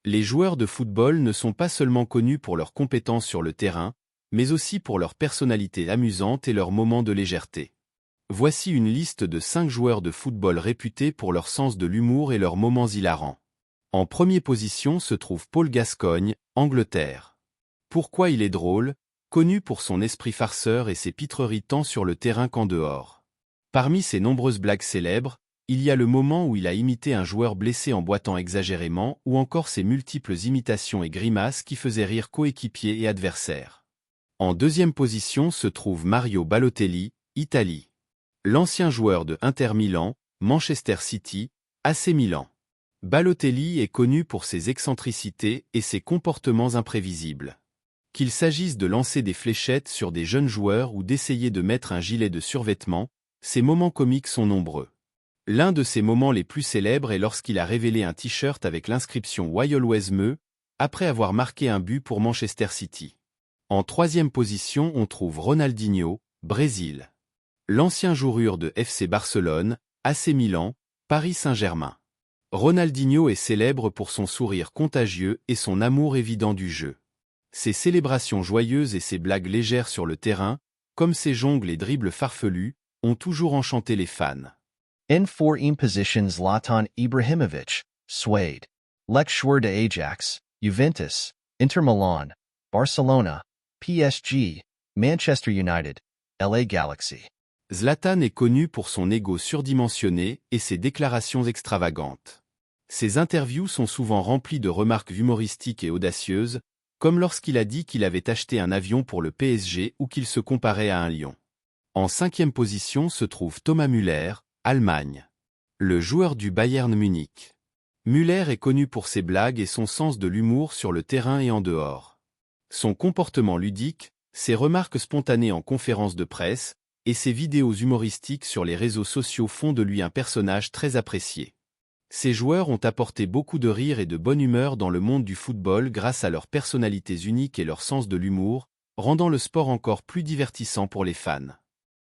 Les joueurs de football ne sont pas seulement connus pour leurs compétences sur le terrain, mais aussi pour leur personnalité amusante et leurs moments de légèreté. Voici une liste de 5 joueurs de football réputés pour leur sens de l'humour et leurs moments hilarants. En première position se trouve Paul Gascoigne, Angleterre. Pourquoi il est drôle? Connu pour son esprit farceur et ses pitreries tant sur le terrain qu'en dehors. Parmi ses nombreuses blagues célèbres, il y a le moment où il a imité un joueur blessé en boitant exagérément ou encore ses multiples imitations et grimaces qui faisaient rire coéquipiers et adversaires. En deuxième position se trouve Mario Balotelli, Italie. L'ancien joueur de Inter Milan, Manchester City, AC Milan. Balotelli est connu pour ses excentricités et ses comportements imprévisibles. Qu'il s'agisse de lancer des fléchettes sur des jeunes joueurs ou d'essayer de mettre un gilet de survêtement, ses moments comiques sont nombreux. L'un de ses moments les plus célèbres est lorsqu'il a révélé un t-shirt avec l'inscription Why Always Me, après avoir marqué un but pour Manchester City. En troisième position on trouve Ronaldinho, Brésil. L'ancien joueur de FC Barcelone, AC Milan, Paris Saint-Germain. Ronaldinho est célèbre pour son sourire contagieux et son amour évident du jeu. Ses célébrations joyeuses et ses blagues légères sur le terrain, comme ses jongles et dribbles farfelus, ont toujours enchanté les fans. In 4th position Zlatan Ibrahimovic, Suede. Lech Schwer de Ajax, Juventus, Inter Milan, Barcelona, PSG, Manchester United, LA Galaxy. Zlatan est connu pour son ego surdimensionné et ses déclarations extravagantes. Ses interviews sont souvent remplies de remarques humoristiques et audacieuses, comme lorsqu'il a dit qu'il avait acheté un avion pour le PSG ou qu'il se comparait à un lion. En cinquième position se trouve Thomas Müller, Allemagne. Le joueur du Bayern Munich. Müller est connu pour ses blagues et son sens de l'humour sur le terrain et en dehors. Son comportement ludique, ses remarques spontanées en conférence de presse, et ses vidéos humoristiques sur les réseaux sociaux font de lui un personnage très apprécié. Ces joueurs ont apporté beaucoup de rire et de bonne humeur dans le monde du football grâce à leurs personnalités uniques et leur sens de l'humour, rendant le sport encore plus divertissant pour les fans.